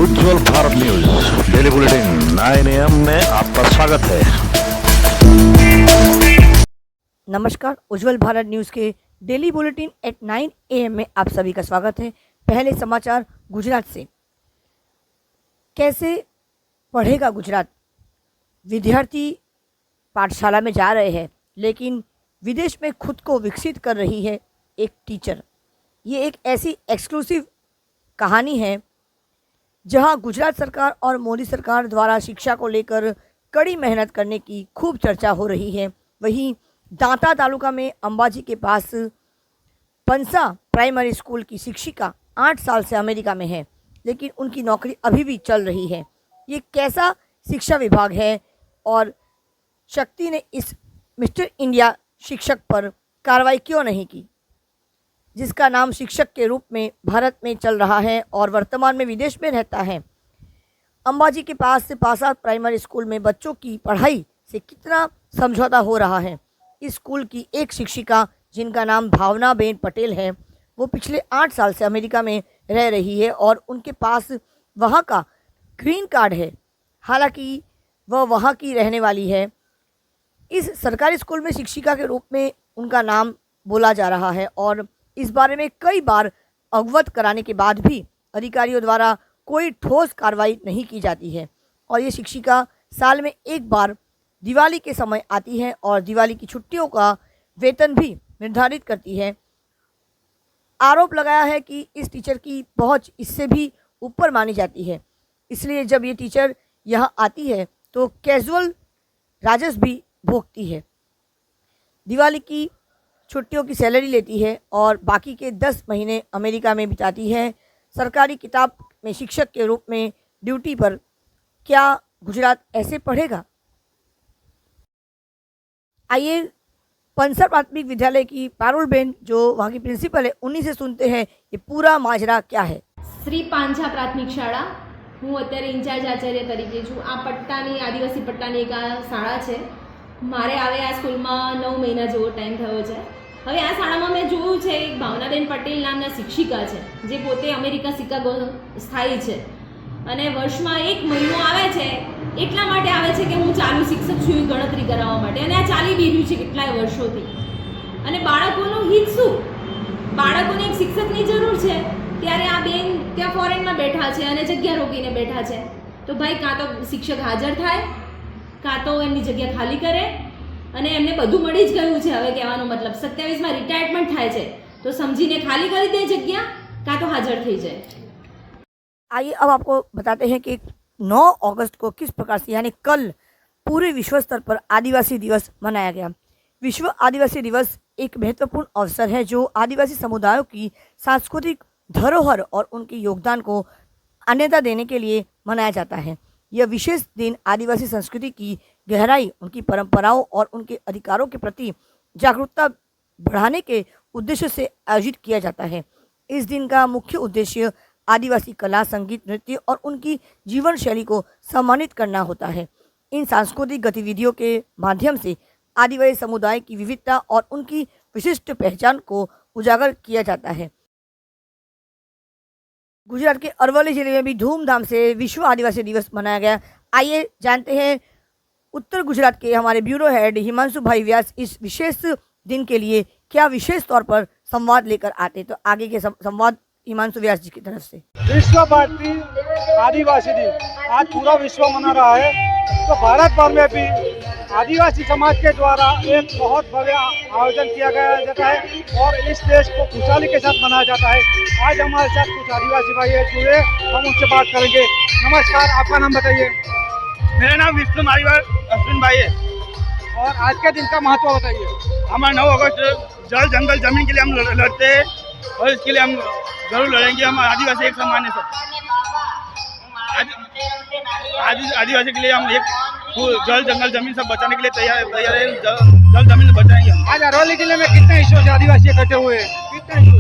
Ujjwal Bharat news daily bulletin 9 AM में आपका स्वागत है। नमस्कार, उज्जवल भारत न्यूज़ के डेली बुलेटिन एट 9 AM में आप सभी का स्वागत है। पहले समाचार गुजरात से। कैसे पढ़ेगा गुजरात? विद्यार्थी पाठशाला में जा रहे हैं, लेकिन विदेश में खुद को विकसित कर रही है एक टीचर। ये एक ऐसी एक्सक्लूसिव कहानी है जहां गुजरात सरकार और मोदी सरकार द्वारा शिक्षा को लेकर कड़ी मेहनत करने की खूब चर्चा हो रही है। वहीं दांता तालुका में अंबाजी के पास पंसा प्राइमरी स्कूल की शिक्षिका 8 साल से अमेरिका में है, लेकिन उनकी नौकरी अभी भी चल रही है। ये कैसा शिक्षा विभाग है और शक्ति ने इस मिस्टर इंडिया शिक्षक पर कार्रवाई क्यों नहीं की, जिसका नाम शिक्षक के रूप में भारत में चल रहा है और वर्तमान में विदेश में रहता है। अंबाजी के पास से पासा प्राइमरी स्कूल में बच्चों की पढ़ाई से कितना समझौता हो रहा है। इस स्कूल की एक शिक्षिका, जिनका नाम भावना बेन पटेल है, वो पिछले 8 साल से अमेरिका में रह रही है और उनके पास वहाँ का ग्रीन कार्ड है। हालांकि वह वहाँ की रहने वाली है। इस सरकारी स्कूल में शिक्षिका के रूप में उनका नाम बोला जा रहा है और इस बारे में कई बार अवगत कराने के बाद भी अधिकारियों द्वारा कोई ठोस कार्रवाई नहीं की जाती है। और ये शिक्षिका साल में एक बार दिवाली के समय आती है और दिवाली की छुट्टियों का वेतन भी निर्धारित करती है। आरोप लगाया है कि इस टीचर की पहुंच इससे भी ऊपर मानी जाती है, इसलिए जब ये टीचर यहाँ आती है तो कैजुअल राजस्व भी भोगती है। दिवाली की छुट्टियों की सैलरी लेती है और बाकी के 10 महीने अमेरिका में बिताती है सरकारी किताब में शिक्षक के रूप में ड्यूटी पर। क्या गुजरात ऐसे पढ़ेगा? आइए पंसर प्राथमिक विद्यालय की पारुल बेन, जो वहाँ की प्रिंसिपल है, उन्हीं से सुनते हैं ये पूरा माजरा क्या है। श्री પાંજા પ્રાથમિક શાળા, હું અત્યારે ઇન્ચાર્જ આચાર્ય તરીકે છું। આ પટ્ટાની આદિવાસી પટ્ટાની એક આ શાળા છે। મારે આવે આ સ્કૂલમાં 9 મહિના જેવો ટાઈમ થયો છે। હવે આ શાળામાં મેં જોયું છે એક ભાવનાબેન પટેલ નામના શિક્ષિકા છે, જે પોતે અમેરિકા શિકાગો સ્થાયી છે અને વર્ષમાં 1 મહિનો આવે છે। એટલા માટે આવે છે કે હું ચાલુ શિક્ષક છું એ ગણતરી કરાવવા માટે, અને આ ચાલી બી રહ્યું છે કેટલાય વર્ષોથી। અને બાળકોનું હિત શું? બાળકોને એક શિક્ષકની જરૂર છે, ત્યારે આ બેન ત્યાં ફોરેનમાં બેઠા છે અને જગ્યા રોકીને બેઠા છે। તો ભાઈ કાં તો શિક્ષક હાજર થાય, કાં તો એમની જગ્યા ખાલી કરે, અને એમને બધું મળી જ ગયું છે। હવે કહેવાનો મતલબ 27માં રિટાયરમેન્ટ થાય છે તો સમજીને ખાલી કરી દે જગ્યા, કાં તો હાજર થઈ જાય। आइए अब आपको बताते हैं कि 9 अगस्त को किस प्रकार से, यानी कल, पूरे विश्व स्तर पर आदिवासी दिवस मनाया गया। विश्व आदिवासी दिवस एक महत्वपूर्ण अवसर है जो आदिवासी समुदायों की सांस्कृतिक धरोहर और उनके योगदान को मान्यता देने के लिए मनाया जाता है। यह विशेष दिन आदिवासी संस्कृति की गहराई, उनकी परंपराओं और उनके अधिकारों के प्रति जागरूकता बढ़ाने के उद्देश्य से आयोजित किया जाता है। इस दिन का मुख्य उद्देश्य आदिवासी कला, संगीत, नृत्य और उनकी जीवन शैली को सम्मानित करना होता है। इन सांस्कृतिक गतिविधियों के माध्यम से आदिवासी समुदाय की विविधता और उनकी विशिष्ट पहचान को उजागर किया जाता है। गुजरात के अरवली जिले में भी धूमधाम से विश्व आदिवासी दिवस मनाया गया। आइए जानते हैं उत्तर गुजरात के हमारे ब्यूरो हेड हिमांशु भाई व्यास इस विशेष दिन के लिए क्या विशेष तौर पर संवाद लेकर आते। तो आगे के संवाद हिमांशु व्यास जी की तरफ से। विश्व भारती आदिवासी दिन आज पूरा विश्व मना रहा है, तो भारत भर में भी आदिवासी समाज के द्वारा एक बहुत भव्य आयोजन किया गया जाता है और इस देश को खुशहाली के साथ मनाया जाता है। आज हमारे साथ कुछ आदिवासी भाई है जुड़े, हम उनसे बात करेंगे। नमस्कार, आपका नाम बताइए। मेरा नाम विष्णु अश्विन भाई है। और आज के दिन का महत्व बताइए। हमारा 9 अगस्त जल जंगल जमीन के लिए हम लड़ते हैं और इसके लिए हम जरूर लड़ेंगे। हम आदिवासी एक समान है सब। आदिवासी के लिए हम एक जल जंगल जमीन सब बचाने के लिए तैयार है। जल जमीन बचाएंगे। आज अरवली जिले में कितने हिस्सों से आदिवासी इकट्ठे हुए हैं? कितने हिस्सों?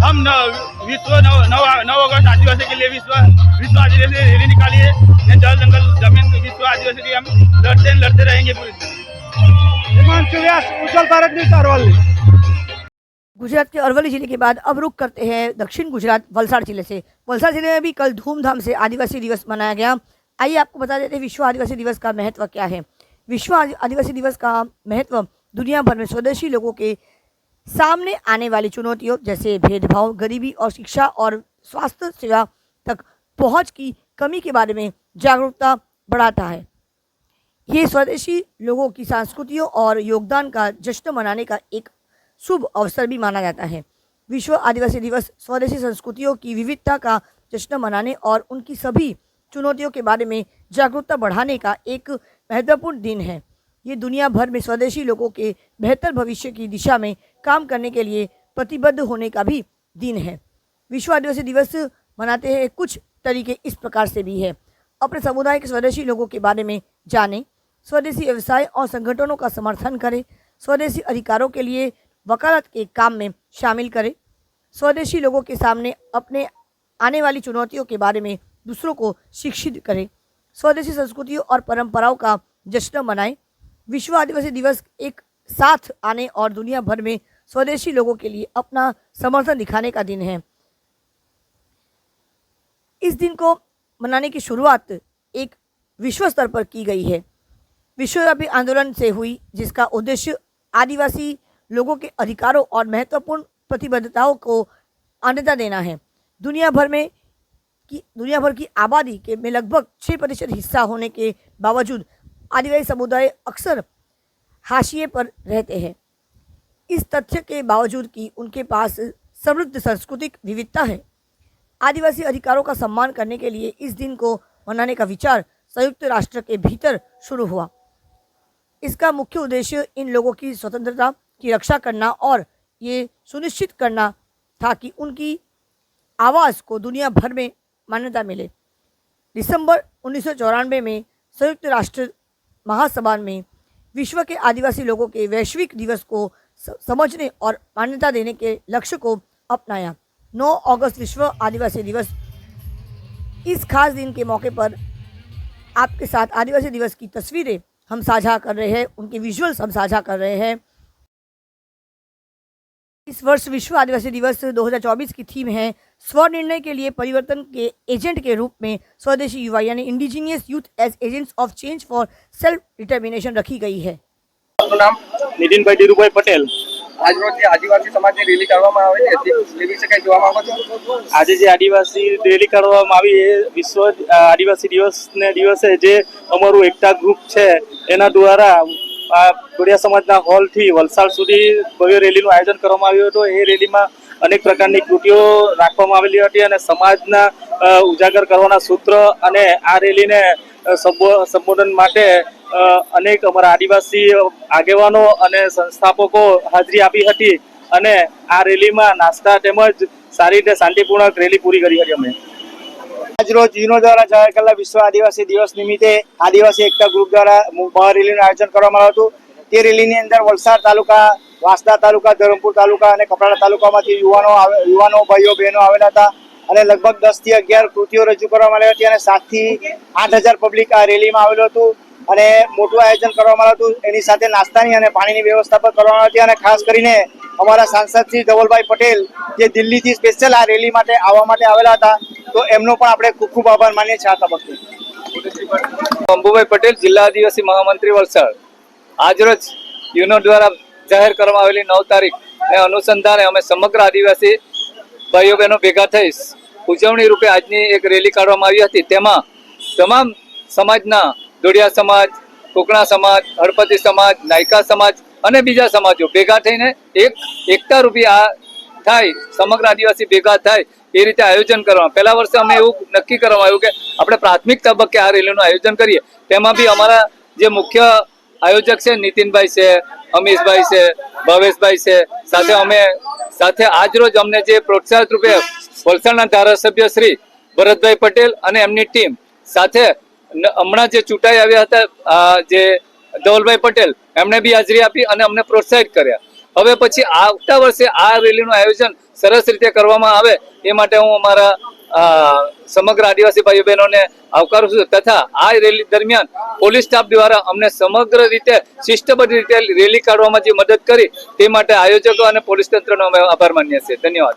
हम 9 अगस्त आदिवासी के लिए विश्व आदिवासी रैली निकाली है। जल जंगल जमीन विश्व आदिवासी के लिए हम लड़ते रहेंगे पूरी। हिमांशु व्यास, उज्जवल भारत न्यूज, अरवली। गुजरात के अरवली जिले के बाद अब रुख करते हैं दक्षिण गुजरात वलसाड़ जिले से। वलसाड़ जिले में भी कल धूमधाम से आदिवासी दिवस मनाया गया। आइए आपको बता देते हैं विश्व आदिवासी दिवस का महत्व क्या है। विश्व आदिवासी दिवस का महत्व दुनिया भर में स्वदेशी लोगों के सामने आने वाली चुनौतियों जैसे भेदभाव, गरीबी और शिक्षा और स्वास्थ्य सेवा तक पहुंच की कमी के बारे में जागरूकता बढ़ाता है। ये स्वदेशी लोगों की संस्कृतियों और योगदान का जश्न मनाने का एक शुभ अवसर भी माना जाता है। विश्व आदिवासी दिवस स्वदेशी संस्कृतियों की विविधता का जश्न मनाने और उनकी सभी चुनौतियों के बारे में जागरूकता बढ़ाने का एक महत्वपूर्ण दिन है। ये दुनिया भर में स्वदेशी लोगों के बेहतर भविष्य की दिशा में काम करने के लिए प्रतिबद्ध होने का भी दिन है। विश्व आदिवासी दिवस मनाते हैं कुछ तरीके इस प्रकार से भी है। अपने समुदाय के स्वदेशी लोगों के बारे में जानें, स्वदेशी व्यवसाय और संगठनों का समर्थन करें, स्वदेशी अधिकारों के लिए वकालत के काम में शामिल करें, स्वदेशी लोगों के सामने अपने आने वाली चुनौतियों के बारे में दूसरों को शिक्षित करें, स्वदेशी संस्कृतियों और परंपराओं का जश्न मनाएं। विश्व आदिवासी दिवस एक साथ आने और दुनिया भर में स्वदेशी लोगों के लिए अपना समर्थन दिखाने का दिन है। इस दिन को मनाने की शुरुआत एक विश्व स्तर पर की गई है, विश्वव्यापी आंदोलन से हुई, जिसका उद्देश्य आदिवासी लोगों के अधिकारों और महत्वपूर्ण प्रतिबद्धताओं को मान्यता देना है। दुनिया भर की आबादी के में लगभग 6% हिस्सा होने के बावजूद आदिवासी समुदाय अक्सर हाशिए पर रहते हैं। इस तथ्य के बावजूद कि उनके पास समृद्ध सांस्कृतिक विविधता है, आदिवासी अधिकारों का सम्मान करने के लिए इस दिन को मनाने का विचार संयुक्त राष्ट्र के भीतर शुरू हुआ। इसका मुख्य उद्देश्य इन लोगों की स्वतंत्रता की रक्षा करना और ये सुनिश्चित करना था कि उनकी आवाज़ को दुनिया भर में मान्यता मिले। दिसंबर 1994 में संयुक्त राष्ट्र महासभा में विश्व के आदिवासी लोगों के वैश्विक दिवस को समझने और मान्यता देने के लक्ष्य को अपनाया। 9 अगस्त विश्व आदिवासी दिवस। इस खास दिन के मौके पर आपके साथ आदिवासी दिवस की तस्वीरें हम साझा कर रहे हैं, उनके विजुअल्स हम साझा कर रहे हैं। इस वर्ष विश्व आदिवासी दिवस 2024 की थीम है स्वनिर्णय के लिए परिवर्तन के एजेंट के रूप में स्वदेशी युवा यानी indigenous youth as agents of change for self determination रखी गई है। આપનું નામ? નીતિનભાઈ ધીરુભાઈ પટેલ। આજ રોજ જે આદિવાસી સમાજની રેલી કાઢવામાં આવેલી હતી એ વિશે કંઈ જોવા માંગો છો? આજે જે આદિવાસી રેલી કાઢવામાં આવી એ વિશ્વ આદિવાસી દિવસને દિવસે જે અમારું એકતા ગ્રુપ છે એના દ્વારા આ ગોડિયા સમાજના હોલથી વલસાડ સુધી ભવ્ય રેલીનું આયોજન કરવામાં આવ્યું હતું। એ રેલીમાં અનેક પ્રકારની કૃતિઓ રાખવામાં આવેલી હતી અને સમાજના ઉજાગર કરવાના સૂત્ર અને આ રેલીને સંબોધન માટે અનેક અમારા આદિવાસી આગેવાનો અને સંસ્થાપકો હાજરી આપી હતી અને આ રેલીમાં નાસ્તા તેમજ સારી રીતે શાંતિપૂર્ણક રેલી પૂરી કરી હતી અમે। આજ રોજ યુનો દ્વારા જાહેર કરેલા વિશ્વ આદિવાસી દિવસ નિમિત્તે આદિવાસી એકતા ગ્રુપ દ્વારા મહારેલીનું આયોજન કરવામાં આવ્યું હતું। તે રેલીની અંદર વલસાડ તાલુકા, વાંસદા તાલુકા, ધરમપુર તાલુકા અને કપરાડા તાલુકામાંથી યુવાનો ભાઈઓ બહેનો આવેલા હતા અને લગભગ 10 થી 11 કૃતિઓ રજૂ કરવામાં આવી હતી અને 7 થી 8,000 પબ્લિક આ રેલીમાં આવેલું હતું અને મોટું આયોજન કરવામાં આવ્યું હતું। એની સાથે નાસ્તાની અને પાણીની વ્યવસ્થા પણ કરવામાં આવી હતી અને ખાસ કરીને અમારા સાંસદ શ્રી ધવલભાઈ પટેલ જે દિલ્હીથી સ્પેશિયલ આ રેલી માટે આવવા માટે આવેલા હતા, તો એમનો પણ આપણે ખૂબ ખૂબ આભાર માનીએ છીએ। આ તબક્કે અંબુભાઈ પટેલ, જિલ્લા આદિવાસી મહામંત્રી વલસાડ। આજરોજ યુનો દ્વારા જાહેર કરવામાં આવેલી 9 તારીખને અનુસંધાને અમે સમગ્ર આદિવાસી ભાઈઓ બહેનો ભેગા થઈ ઉજવણી રૂપે આજની એક રેલી કાઢવામાં આવી હતી। તેમાં તમામ સમાજના દોડિયા સમાજ, કોકણા સમાજ, હળપતિ સમાજ, નાયકા સમાજ અને બીજા સમાજો ભેગા થઈને એકતા રૂપી આ થાય, સમગ્ર આદિવાસી ભેગા થાય એ રીતે આયોજન કરવામાં। પહેલા વર્ષે અમે એવું નક્કી કરવામાં આવ્યું કે આપણે પ્રાથમિક તબક્કે આ રેલીનું આયોજન કરીએ। તેમાં બી અમારા જે મુખ્ય આયોજક છે નીતિનભાઈ છે, અમીશભાઈ છે, ભાવેશભાઈ છે, સાથે આજ રોજ અમને જે પ્રોત્સાહિત રૂપે વલસાડના ધારાસભ્ય શ્રી ભરતભાઈ પટેલ અને એમની ટીમ સાથે હમણાં જે ચૂંટાઈ આવ્યા હતા જે ધવલભાઈ પટેલ એમણે બી હાજરી આપી અને અમને પ્રોત્સાહિત કર્યા। હવે પછી આવતા વર્ષે આ રેલીનું આયોજન સરસ રીતે કરવામાં આવે એ માટે હું અમારા સમગ્ર આદિવાસી ભાઈઓ બહેનોને આવકારું છું તથા આ રેલી દરમિયાન પોલીસ સ્ટાફ દ્વારા અમને સમગ્ર રીતે શિસ્તબદ્ધ રીતે રેલી કાઢવામાં જે મદદ કરી તે માટે આયોજકો અને પોલીસ તંત્રનો અમે આભાર માનીએ છીએ. ધન્યવાદ.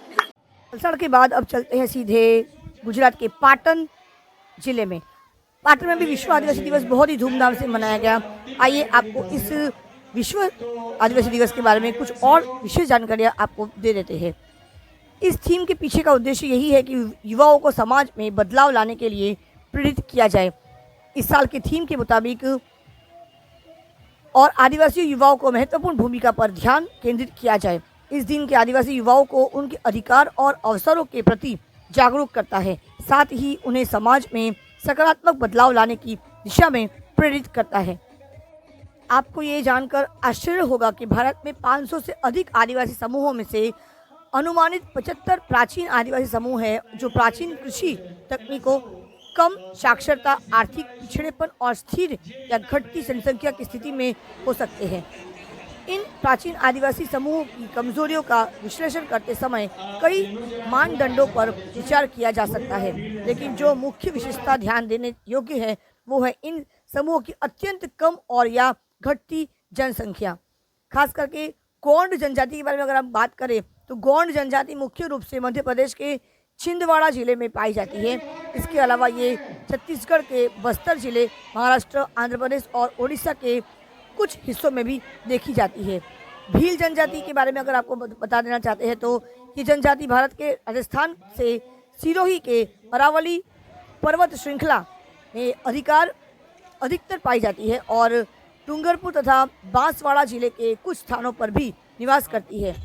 वलसाड़ के बाद अब चलते हैं सीधे गुजरात के पाटन जिले में. पाटन में भी विश्व आदिवासी दिवस बहुत ही धूमधाम से मनाया गया. आइए आपको इस विश्व आदिवासी दिवस के बारे में कुछ और विशेष जानकारियाँ आपको दे देते हैं. इस थीम के पीछे का उद्देश्य यही है कि युवाओं को समाज में बदलाव लाने के लिए प्रेरित किया जाए. इस साल के थीम के मुताबिक और आदिवासी युवाओं को महत्वपूर्ण भूमिका पर ध्यान केंद्रित किया जाए. इस दिन के आदिवासी युवाओं को उनके अधिकार और अवसरों के प्रति जागरूक करता है, साथ ही उन्हें समाज में सकारात्मक बदलाव लाने की दिशा में प्रेरित करता है. आपको ये जानकर आश्चर्य होगा कि भारत में 500 से अधिक आदिवासी समूहों में से अनुमानित 75 प्राचीन आदिवासी समूह हैं जो प्राचीन कृषि तकनीकों, कम साक्षरता, आर्थिक पिछड़ेपन और स्थिर या घटती जनसंख्या की स्थिति में हो सकते हैं. इन प्राचीन आदिवासी समूहों की कमजोरियों का विश्लेषण करते समय कई मानदंडों पर विचार किया जा सकता है, लेकिन जो मुख्य विशेषता ध्यान देने योग्य है वो है इन समूहों की अत्यंत कम और या घटती जनसंख्या. खास करके गोंड जनजाति के बारे में अगर हम बात करें तो गोंड जनजाति मुख्य रूप से मध्य प्रदेश के छिंदवाड़ा जिले में पाई जाती है. इसके अलावा ये छत्तीसगढ़ के बस्तर जिले, महाराष्ट्र, आंध्र प्रदेश और उड़ीसा के कुछ हिस्सों में भी देखी जाती है. भील जनजाति के बारे में अगर आपको बता देना चाहते हैं तो ये जनजाति भारत के राजस्थान से सिरोही के अरावली पर्वत श्रृंखला में अधिकतर पाई जाती है और डूंगरपुर तथा बांसवाड़ा जिले के कुछ स्थानों पर भी निवास करती है.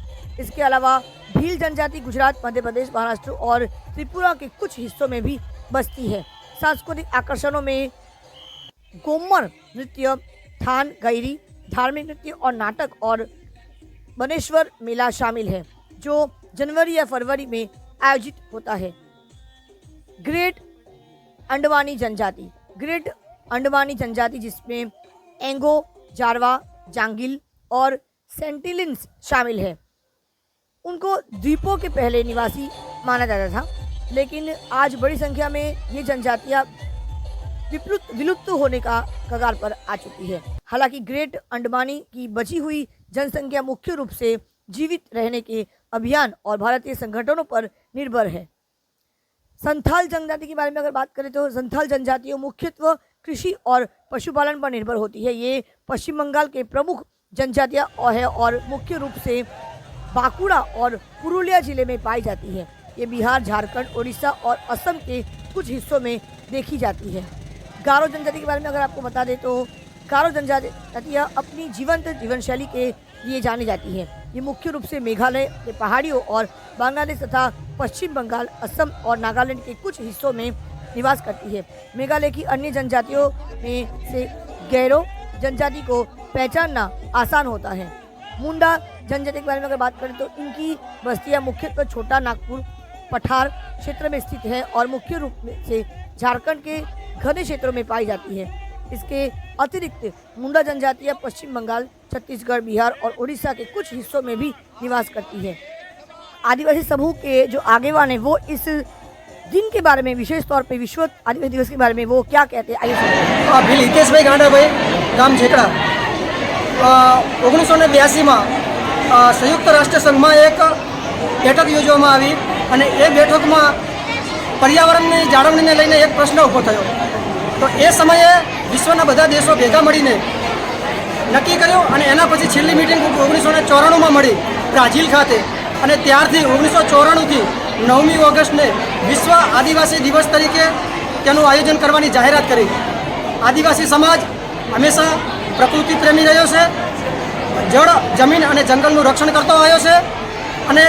इसके अलावा भील जनजाति गुजरात, मध्य प्रदेश, महाराष्ट्र और त्रिपुरा के कुछ हिस्सों में भी बसती है. सांस्कृतिक आकर्षणों में गोमर नृत्य, थान गैरी, धार्मिक नृत्य और नाटक और बनेश्वर मेला शामिल है जो जनवरी या फरवरी में आयोजित होता है. ग्रेट अंडमानी जनजाति जिसमें एंगो, जारवा, जांगिल और सेंटिलिन्स शामिल है. उनको द्वीपों के पहले निवासी माना जाता था, लेकिन आज बड़ी संख्या में ये जनजातियाँ विलुप्त होने का कगार पर आ चुकी है. हालांकि ग्रेट अंडमानी की बची हुई जनसंख्या मुख्य रूप से जीवित रहने के अभियान और भारतीय संगठनों पर निर्भर है. संथाल जनजाति के बारे में अगर बात करें तो संथाल जनजातियों मुख्यत्व कृषि और पशुपालन पर निर्भर होती है. ये पश्चिम बंगाल के प्रमुख जनजातियाँ है और मुख्य रूप से बांकुड़ा और पुरुलिया जिले में पाई जाती है. ये बिहार, झारखंड, उड़ीसा और असम के कुछ हिस्सों में देखी जाती है. गारो जनजाति के बारे में अगर आपको बता दें तो गारो जनजातियाँ अपनी जीवंत जीवन शैली के लिए जानी जाती है. ये मुख्य रूप से मेघालय के पहाड़ियों और बांग्लादेश तथा पश्चिम बंगाल, असम और नागालैंड के कुछ हिस्सों में निवास करती है. मेघालय की अन्य जनजातियों में से गैरो जनजाति को पहचानना आसान होता है. मुंडा जनजाति के बारे में अगर बात करें तो इनकी बस्तियाँ मुख्यतः छोटा नागपुर, पठार क्षेत्र में स्थित है और मुख्य रूप से झारखंड के घने क्षेत्रों में पाई जाती है. इसके अतिरिक्त मुंडा जनजातियाँ पश्चिम बंगाल, छत्तीसगढ़, बिहार और उड़ीसा के कुछ हिस्सों में भी निवास करती है. आदिवासी समूह के जो आगेवान है वो इस दिन के बारे में विशेष तौर पे विश्व आदिवासी दिवस के बारे में वो क्या कहते हैं, आइए सुनते हैं. ભીલ હિતેશભાઈ ગાંડાભાઈ, ગામ ઝેકડા. 1982માં સંયુક્ત રાષ્ટ્ર સંઘમાં એક બેઠક યોજવામાં આવી અને એ બેઠકમાં પર્યાવરણની જાળવણીને લઈને એક પ્રશ્ન ઊભો થયો. તો એ સમયે વિશ્વના બધા દેશો ભેગા મળીને નક્કી કર્યું અને એના પછી છેલ્લી મિટિંગ 1994માં મળી બ્રાઝિલ ખાતે અને ત્યારથી 1994થી 9મી ઓગસ્ટને વિશ્વ આદિવાસી દિવસ તરીકે તેનું આયોજન કરવાની જાહેરાત કરી. આદિવાસી સમાજ હંમેશા પ્રકૃતિ પ્રેમી રહ્યો છે, જળ, જમીન અને જંગલનું રક્ષણ કરતો આવ્યો છે અને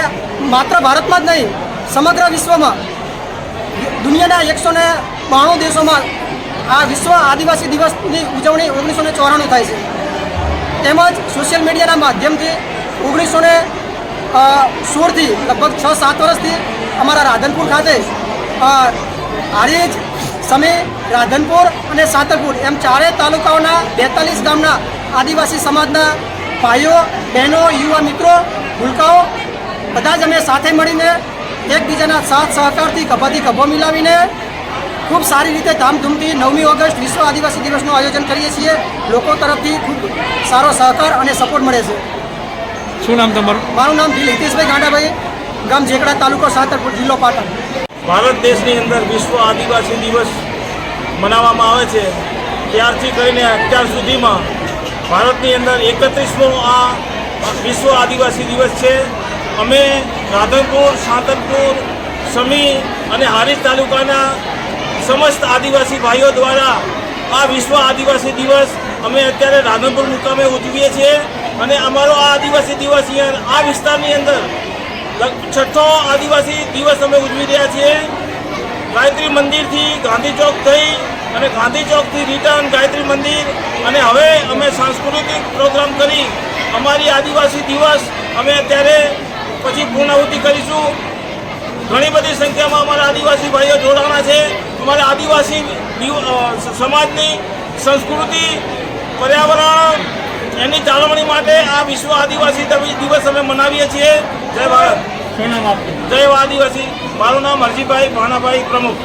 માત્ર ભારતમાં જ નહીં સમગ્ર વિશ્વમાં દુનિયાના 192 દેશોમાં આ વિશ્વ આદિવાસી દિવસની ઉજવણી 1994 થાય છે. તેમજ સોશિયલ મીડિયાના માધ્યમથી 1916થી લગભગ 6-7 વર્ષથી અમારા રાધનપુર ખાતે હારીજ, સમી, રાધનપુર અને સાતરપુર એમ ચારે તાલુકાઓના 42 ગામના આદિવાસી સમાજના ભાઈઓ, બહેનો, યુવા મિત્રો, ભૂલકાઓ બધા જ અમે સાથે મળીને એકબીજાના સાથ સહકારથી ખભાથી ખભો મિલાવીને ખૂબ સારી રીતે ધામધૂમથી 9મી ઓગસ્ટ વિશ્વ આદિવાસી દિવસનું આયોજન કરીએ છીએ. લોકો તરફથી ખૂબ સારો સહકાર અને સપોર્ટ મળે છે. શું નામ તમારું? મારું નામ હિતેશભાઈ ગાંડાભાઈ, ગામ ઝેકડા, તાલુકો સાંતરપુર, જિલ્લો પાટણ. ભારત દેશની અંદર વિશ્વ આદિવાસી દિવસ મનાવવામાં આવે છે. ત્યારથી કરીને અત્યાર સુધીમાં ભારતની અંદર 31મો આ વિશ્વ આદિવાસી દિવસ છે. અમે રાધનપુર, સાંતરપુર, સમી અને હારીજ તાલુકાના સમસ્ત આદિવાસી ભાઈઓ દ્વારા આ વિશ્વ આદિવાસી દિવસ અમે અત્યારે રાધનપુર મુકામે ઉજવીએ છીએ. અને અમારો આ આદિવાસી દિવસ આ વિસ્તારની અંદર 6થો આદિવાસી દિવસ અમે ઉજવી રહ્યા છીએ. ગાયત્રી મંદિરથી ગાંધી ચોક થઈ અને ગાંધી ચોકથી રિટર્ન ગાયત્રી મંદિર, અને હવે અમે સાંસ્કૃતિક પ્રોગ્રામ કરી અમારી આદિવાસી દિવસ અમે અત્યારે પછી પૂર્ણાહુતિ કરીશું. ઘણી બધી સંખ્યામાં અમારા આદિવાસી ભાઈઓ જોડાણા છે. અમારા આદિવાસી સમાજની સંસ્કૃતિ, પર્યાવરણ એની જાળવણી માટે આ વિશ્વ આદિવાસી દિવસ અમે મનાવીએ છીએ. જય ભારત. શું નામ આપનું? જય આદિવાસી. મારું નામ હરજીભાઈ ભાણાભાઈ, प्रमुख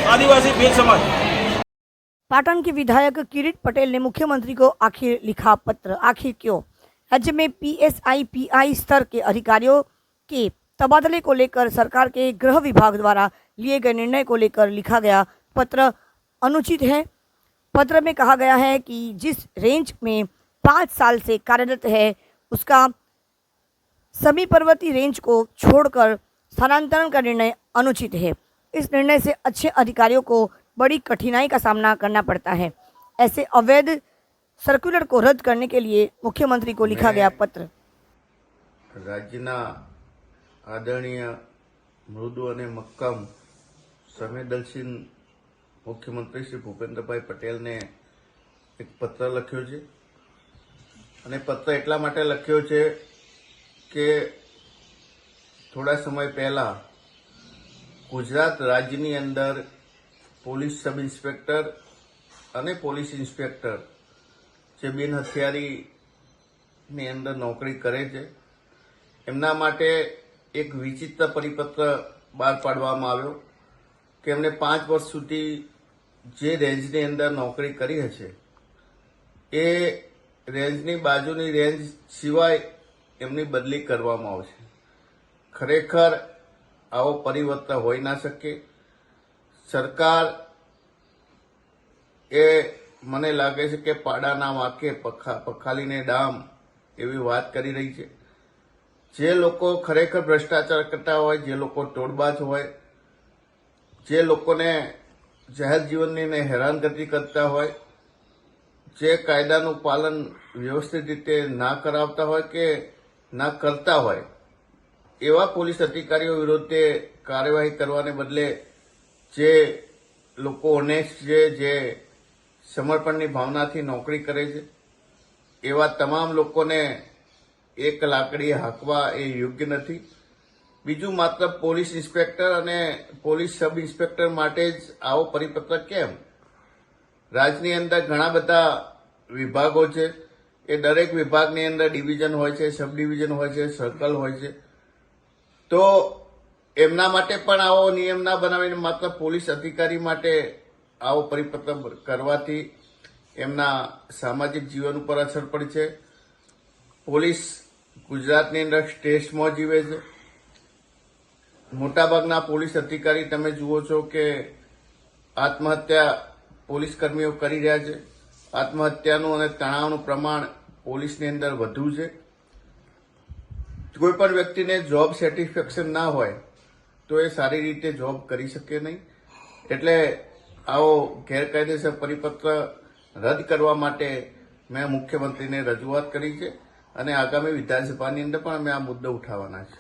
आदिवासी भील समाज. पाटन के विधायक किरीट पटेल ने मुख्यमंत्री को आखिर लिखा पत्र. आखिर क्यों? राज्य में PSI PI स्तर के अधिकारियों के तबादले को लेकर सरकार के गृह विभाग द्वारा लिए गए निर्णय को लेकर लिखा गया पत्र अनुचित है. पत्र में कहा गया है कि जिस रेंज में 5 साल से कार्यरत है उसका समी पर्वतीय रेंज को छोड़कर स्थानांतरण का निर्णय अनुचित है. इस निर्णय से अच्छे अधिकारियों को बड़ी कठिनाई का सामना करना पड़ता है. ऐसे अवैध सर्कुलर को रद्द करने के लिए मुख्यमंत्री को लिखा गया पत्र. રાજ્યના આદરણીય મૃદુ અને મક્કમ સંવેદનશીલ મુખ્યમંત્રી શ્રી ભૂપેન્દ્રભાઈ પટેલને એક પત્ર લખ્યો છે. અને પત્ર એટલા માટે લખ્યો છે કે થોડા સમય પહેલા ગુજરાત રાજ્યની અંદર પોલીસ સબ ઇન્સ્પેક્ટર અને પોલીસ ઇન્સ્પેક્ટર જે બિન હથિયારીની અંદર નોકરી કરે છે એમના માટે એક વિચિત્ર પરિપત્ર બહાર પાડવામાં આવ્યો કે એમને 5 વર્ષ સુધી જે રેન્જની અંદર નોકરી કરી હશે એ રેન્જની બાજુની રેન્જ સિવાય એમની બદલી કરવામાં આવશે. ખરેખર આવો પરિવર્તન હોઈ ના શકે. સરકાર એ મને લાગે છે કે પાડાના વાંકે પખાલીને ડામ એવી વાત કરી રહી છે. જે લોકો ખરેખર ભ્રષ્ટાચાર કરતા હોય, જે લોકો તોડબાજ હોય, જે લોકોને જાહેર જીવનની હેરાનગતિ કરતા હોય, જે કાયદાનું પાલન વ્યવસ્થિત રીતે ના કરાવતા હોય કે ના કરતા હોય એવા પોલીસ અધિકારીઓ વિરુદ્ધે કાર્યવાહી કરવાને બદલે જે લોકો ઓનેસ્ટ છે, જે સમર્પણની ભાવનાથી નોકરી કરે છે એવા તમામ લોકોને એક લાકડી હાંકવા એ યોગ્ય નથી. બીજું, માત્ર પોલીસ ઇન્સ્પેક્ટર અને પોલીસ સબ ઇન્સ્પેક્ટર માટે જ આવો પરિપત્ર કેમ? રાજ્યની અંદર ઘણા બધા વિભાગો છે. એ દરેક વિભાગની અંદર ડિવિઝન હોય છે, સબ ડિવિઝન હોય છે, સર્કલ હોય છે. તો એમના માટે પણ આવો નિયમ ના બનાવીને માત્ર પોલીસ અધિકારી માટે આવો પરિપત્ર કરવાથી એમના સામાજિક જીવન ઉપર અસર પડી છે. પોલીસ ગુજરાતની અંદર સ્ટ્રેસમાં જીવે છે. મોટાભાગના પોલીસ અધિકારી તમે જુઓ છો કે આત્મહત્યા પોલીસ કર્મીઓ કરી રહ્યા છે. આત્મહત્યાનું અને તણાવનું પ્રમાણ પોલીસની અંદર વધુ છે. કોઈ પણ વ્યક્તિને જોબ સેટિસ્ફેક્શન ના હોય તો એ સારી રીતે જોબ કરી શકે નહીં. એટલે આવો ગેરકાયદેસર પરિપત્ર રદ કરવા માટે મેં મુખ્યમંત્રીને રજૂઆત કરી છે અને આગામી વિધાનસભાની અંદર પણ અમે આ મુદ્દો ઉઠાવવાના છે.